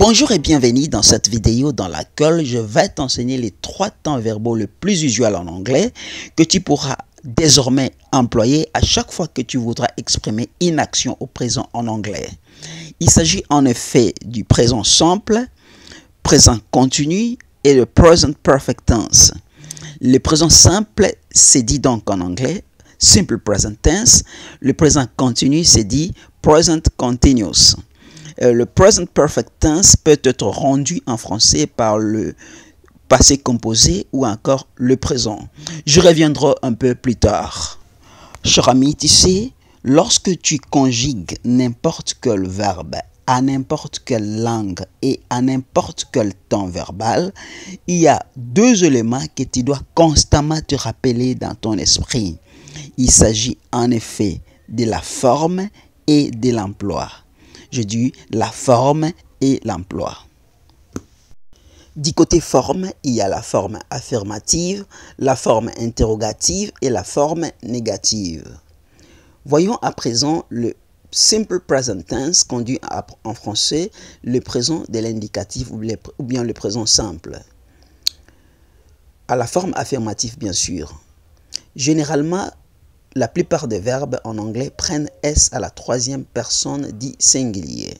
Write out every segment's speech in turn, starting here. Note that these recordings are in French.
Bonjour et bienvenue dans cette vidéo dans laquelle je vais t'enseigner les 3 temps verbaux les plus usuels en anglais que tu pourras désormais employer à chaque fois que tu voudras exprimer une action au présent en anglais. Il s'agit en effet du présent simple, présent continu et le present perfect tense. Le présent simple, c'est dit donc en anglais simple present tense. Le présent continu, c'est dit present continuous. Le present perfect tense peut être rendu en français par le passé composé ou encore le présent. Je reviendrai un peu plus tard. Cher ami, tu sais, lorsque tu conjugues n'importe quel verbe à n'importe quelle langue et à n'importe quel temps verbal, il y a 2 éléments que tu dois constamment te rappeler dans ton esprit. Il s'agit en effet de la forme et de l'emploi. Je dis la forme et l'emploi. Du côté forme, il y a la forme affirmative, la forme interrogative et la forme négative. Voyons à présent le simple present tense conduit en français le présent de l'indicatif ou bien le présent simple. À la forme affirmative, bien sûr. Généralement, la plupart des verbes en anglais prennent S à la 3e personne dit singulier.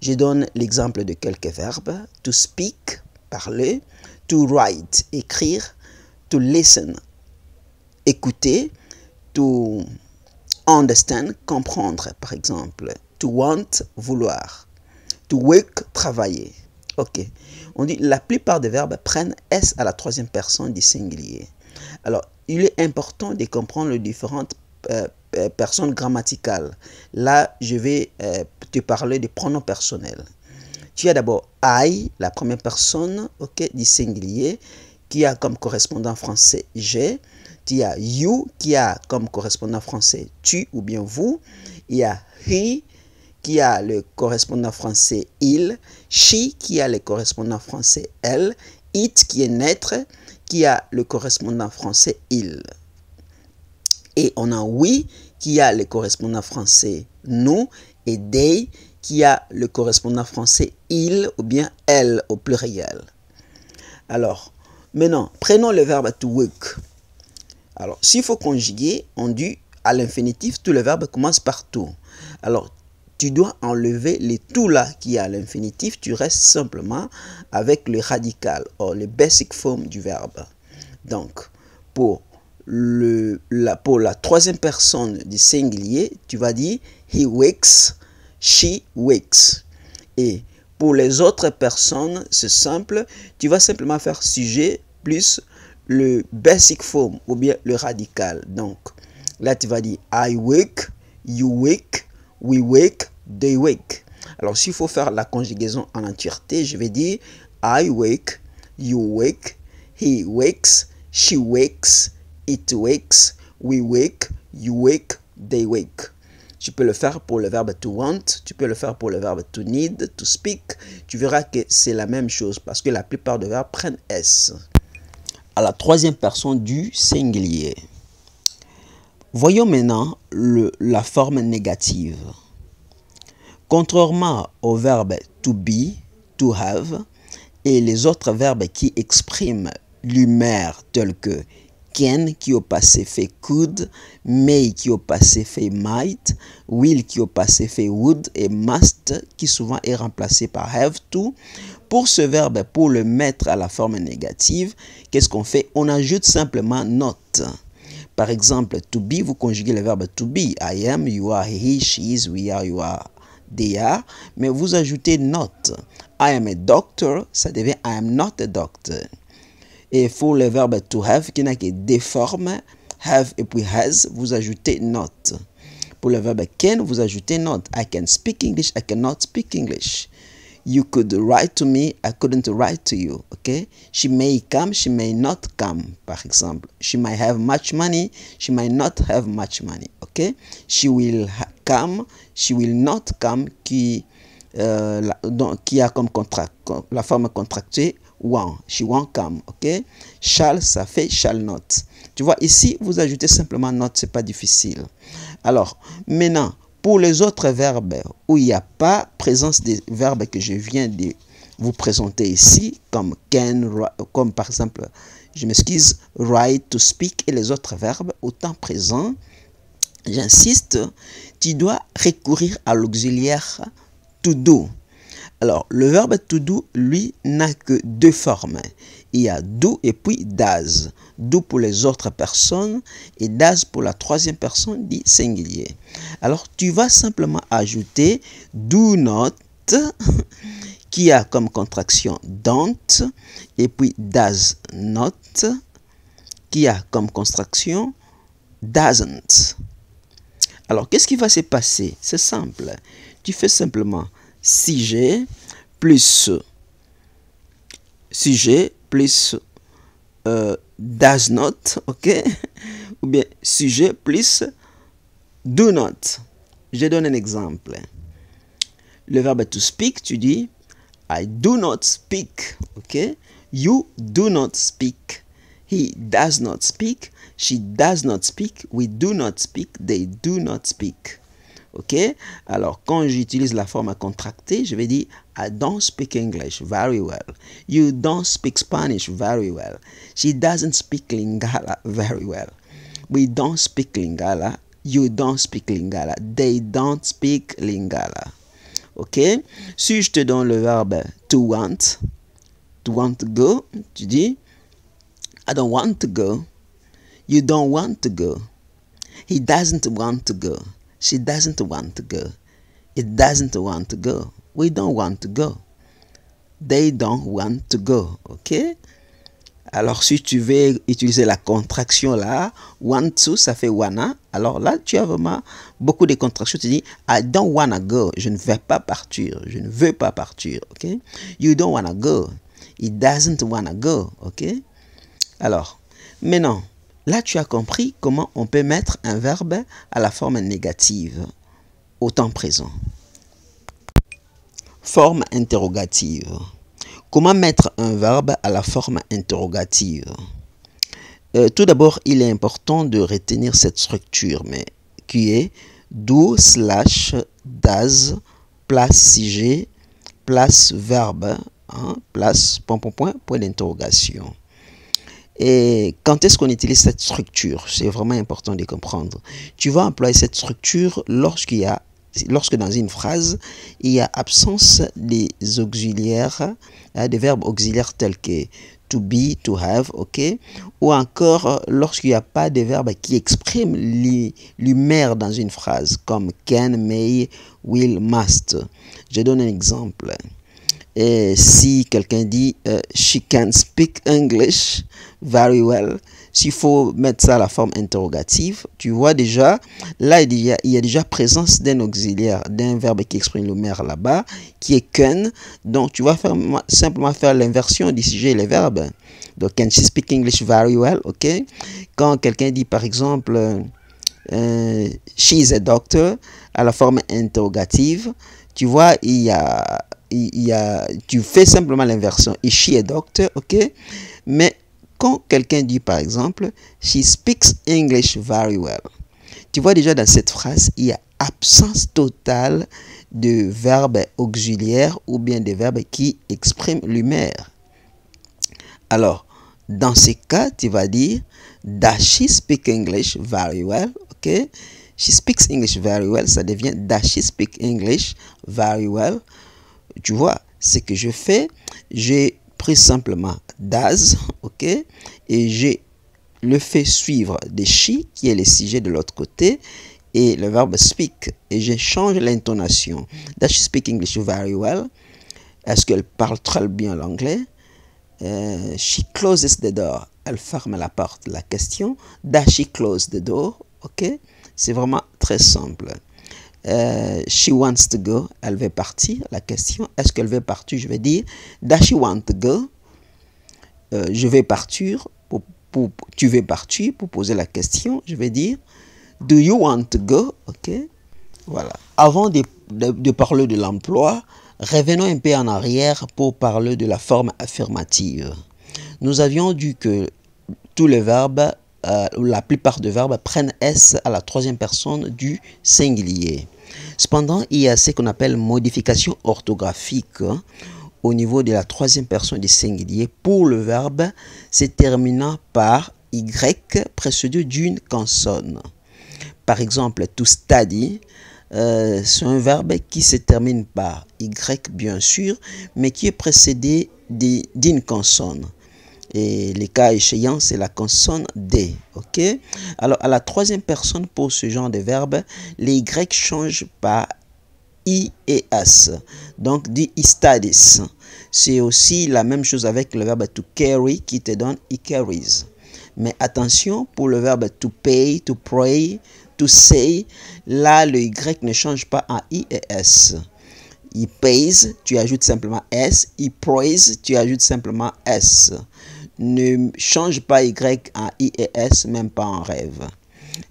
Je donne l'exemple de quelques verbes. To speak, parler. To write, écrire. To listen, écouter. To understand, comprendre, par exemple. To want, vouloir. To work, travailler. Ok. On dit la plupart des verbes prennent S à la 3e personne du singulier. Alors, il est important de comprendre les différentes personnes grammaticales. Là, je vais te parler des pronoms personnels. Tu as d'abord I, la première personne, ok, du singulier, qui a comme correspondant français j'ai. Tu as you, qui a comme correspondant français tu ou bien vous. Il y a he, qui a le correspondant français il. She, qui a le correspondant français elle. It, qui est naître, qui a le correspondant français il. Et on a we qui a le correspondant français nous et they qui a le correspondant français il ou bien elle au pluriel. Alors, maintenant, prenons le verbe to work. Alors, s'il faut conjuguer, on dit à l'infinitif, tous les verbes commencent par to. Alors, tu dois enlever les tout là qui est à l'infinitif, tu restes simplement avec le radical, ou le basic form du verbe. Donc, pour la 3e personne du singulier, tu vas dire he wakes, she wakes. Et pour les autres personnes, c'est simple, tu vas simplement faire sujet plus le basic form ou bien le radical. Donc, là, tu vas dire I wake, you wake, we wake, they wake. Alors, s'il faut faire la conjugaison en entièreté, je vais dire I wake, you wake, he wakes, she wakes, it wakes, we wake, you wake, they wake. Tu peux le faire pour le verbe to want, tu peux le faire pour le verbe to need, to speak. Tu verras que c'est la même chose parce que la plupart des verbes prennent S. À la 3e personne du singulier. Voyons maintenant la forme négative. Contrairement au verbe to be, to have et les autres verbes qui expriment l'humeur tels que can qui au passé fait could, may qui au passé fait might, will qui au passé fait would et must qui souvent est remplacé par have to. Pour ce verbe, pour le mettre à la forme négative, qu'est-ce qu'on fait? On ajoute simplement not. Par exemple, to be, vous conjuguez le verbe to be. I am, you are, he, she is, we are, you are, they are. Mais vous ajoutez not. I am a doctor, ça devient I am not a doctor. Et pour le verbe to have, qui n'a que des formes, have et puis has, vous ajoutez not. Pour le verbe can, vous ajoutez not. I can speak English, I cannot speak English. You could write to me, I couldn't write to you. Okay? She may come, she may not come, par exemple. She might have much money, she might not have much money. Okay? She will come, she will not come, qui a comme la forme contractée won't. She won't come. Ok? Shall, ça fait shall not. Tu vois, ici, vous ajoutez simplement not, c'est pas difficile. Alors, maintenant, Pour les autres verbes où il n'y a pas présence des verbes que je viens de vous présenter ici, comme can, comme par exemple, je m'excuse, write, to speak et les autres verbes au temps présent, j'insiste, tu dois recourir à l'auxiliaire to do. Alors, le verbe to do, lui, n'a que deux formes. Il y a do et puis does. Do pour les autres personnes et does pour la troisième personne dit singulier. Alors, tu vas simplement ajouter do not qui a comme contraction don't et puis does not qui a comme contraction doesn't. Alors, qu'est-ce qui va se passer? C'est simple. Tu fais simplement sujet plus does not, ok? Ou bien sujet plus do not. Je donne un exemple. Le verbe to speak, tu dis I do not speak, ok? You do not speak. He does not speak. She does not speak. We do not speak. They do not speak. Ok? Alors, quand j'utilise la forme à contracter, je vais dire I don't speak English very well. You don't speak Spanish very well. She doesn't speak Lingala very well. We don't speak Lingala. You don't speak Lingala. They don't speak Lingala. Ok? Si je te donne le verbe to want to go, tu dis I don't want to go. You don't want to go. He doesn't want to go. She doesn't want to go. It doesn't want to go. We don't want to go. They don't want to go. Ok? Alors, si tu veux utiliser la contraction là, want to, ça fait wanna. Alors là, tu as vraiment beaucoup de contractions. Tu dis, I don't wanna go. Je ne vais pas partir. Je ne veux pas partir. Ok? You don't wanna go. He doesn't wanna go. Ok? Alors, maintenant, là, tu as compris comment on peut mettre un verbe à la forme négative au temps présent. Forme interrogative. Comment mettre un verbe à la forme interrogative? Tout d'abord, il est important de retenir cette structure, mais qui est do slash does place sujet place verbe place point d'interrogation. Et quand est-ce qu'on utilise cette structure? C'est vraiment important de comprendre. Tu vas employer cette structure lorsque dans une phrase, il y a absence des auxiliaires, des verbes auxiliaires tels que to be, to have, ok? Ou encore lorsqu'il n'y a pas de verbes qui expriment l'humeur dans une phrase, comme can, may, will, must. Je donne un exemple. Et si quelqu'un dit she can speak English very well, s'il faut mettre ça à la forme interrogative, tu vois déjà, là il y a déjà présence d'un auxiliaire, d'un verbe qui exprime le mer là-bas, qui est can. Donc tu vas simplement faire l'inversion du sujet et les verbes. Donc can she speak English very well, ok? Quand quelqu'un dit par exemple she is a doctor à la forme interrogative, tu vois, tu fais simplement l'inversion. Is she a doctor, ok? Mais quand quelqu'un dit par exemple, she speaks English very well, tu vois déjà dans cette phrase, il y a absence totale de verbes auxiliaires ou bien des verbes qui expriment l'humeur. Alors, dans ces cas, tu vas dire, does she speak English very well, ok? She speaks English very well, ça devient does she speak English very well. Tu vois, ce que je fais, j'ai pris simplement does, ok, et j'ai le fait suivre de she, qui est le sujet de l'autre côté, et le verbe speak, et je change l'intonation. Does she speak English very well? Est-ce qu'elle parle très bien l'anglais? She closes the door. Elle ferme la porte. La question, does she close the door? Ok, c'est vraiment très simple. She wants to go. Elle veut partir. La question, est-ce qu'elle veut partir? Je vais dire, does she want to go? Je vais partir. Tu veux partir? Pour poser la question, je vais dire, do you want to go? Ok, voilà. Avant de parler de l'emploi, revenons un peu en arrière pour parler de la forme affirmative. Nous avions dit que tous les verbes, la plupart des verbes prennent S à la troisième personne du singulier. Cependant, il y a ce qu'on appelle modification orthographique au niveau de la troisième personne du singulier pour le verbe se terminant par Y précédé d'une consonne. Par exemple, to study, c'est un verbe qui se termine par Y bien sûr, mais qui est précédé d'une consonne. Et les cas échéants, c'est la consonne D. Ok? Alors, à la troisième personne pour ce genre de verbe, les Y changent par I et S. Donc, dit he studies. C'est aussi la même chose avec le verbe to carry qui te donne he carries. Mais attention, pour le verbe to pay, to pray, to say, là, le Y ne change pas en I et S. He pays, tu ajoutes simplement S. He prays, tu ajoutes simplement S. Ne change pas Y en I et S, même pas en rêve.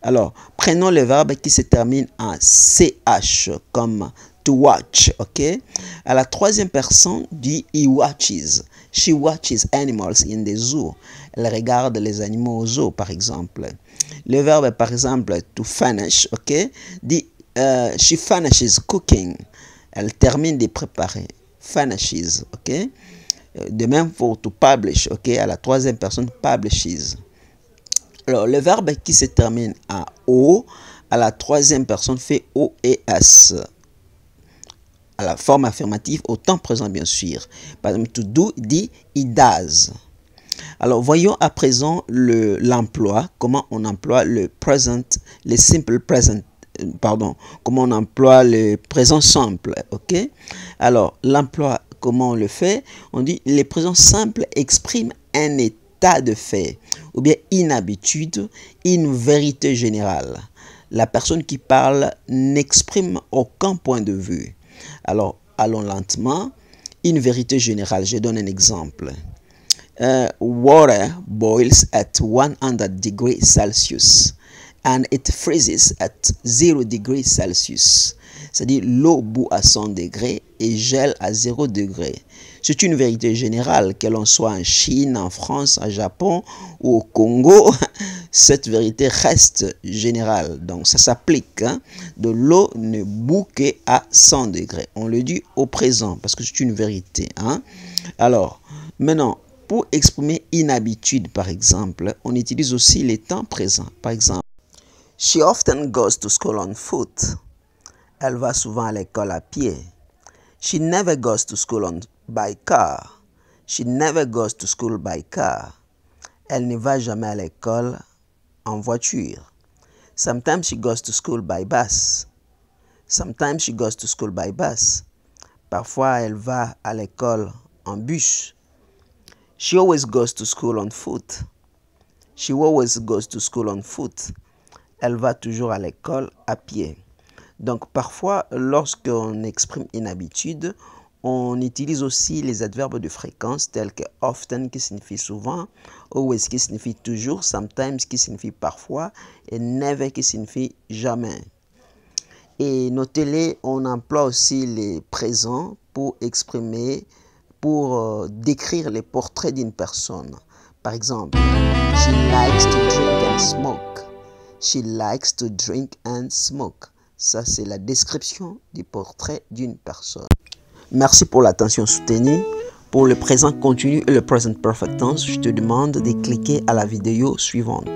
Alors, prenons le verbe qui se termine en CH, comme to watch, ok? À la troisième personne, dit he watches. She watches animals in the zoo. Elle regarde les animaux au zoo, par exemple. Le verbe, par exemple, to finish, ok? Dit she finishes cooking. Elle termine de préparer. Finishes, ok? De même pour to publish, ok? À la troisième personne, publishes. Alors, le verbe qui se termine en O, à la troisième personne, fait O et S. À la forme affirmative, au temps présent, bien sûr. Par exemple, to do, dit it does. Alors, voyons à présent l'emploi, comment on emploie le present, le simple present, comment on emploie le présent simple, ok? Alors, l'emploi, comment on le fait? On dit, le présent simple exprime un état de fait, ou bien une habitude, une vérité générale. La personne qui parle n'exprime aucun point de vue. Alors, allons lentement. Une vérité générale, je donne un exemple. Water boils at 100 degrees Celsius and it freezes at 0 degrees Celsius. C'est-à-dire l'eau bout à 100 degrés et gèle à 0 degrés. C'est une vérité générale, que l'on soit en Chine, en France, en Japon ou au Congo. Cette vérité reste générale. Donc ça s'applique. De l'eau ne bout qu'à 100 degrés. On le dit au présent parce que c'est une vérité. Alors, maintenant, pour exprimer une habitude, par exemple, on utilise aussi les temps présents. Par exemple, she often goes to school on foot. Elle va souvent à l'école à pied. She never goes to school by car. She never goes to school by car. Elle ne va jamais à l'école en voiture. Sometimes she goes to school by bus. Sometimes she goes to school by bus. Parfois, elle va à l'école en bus. She always goes to school on foot. She always goes to school on foot. Elle va toujours à l'école à pied. Donc, parfois, lorsqu'on exprime une habitude, on utilise aussi les adverbes de fréquence tels que often qui signifie souvent, always qui signifie toujours, sometimes qui signifie parfois et never qui signifie jamais. Et notez-les, on emploie aussi les présents pour exprimer, pour décrire les portraits d'une personne. Par exemple, she likes to drink and smoke. She likes to drink and smoke. Ça, c'est la description du portrait d'une personne. Merci pour l'attention soutenue. Pour le présent continu et le present perfect tense, je te demande de cliquer à la vidéo suivante.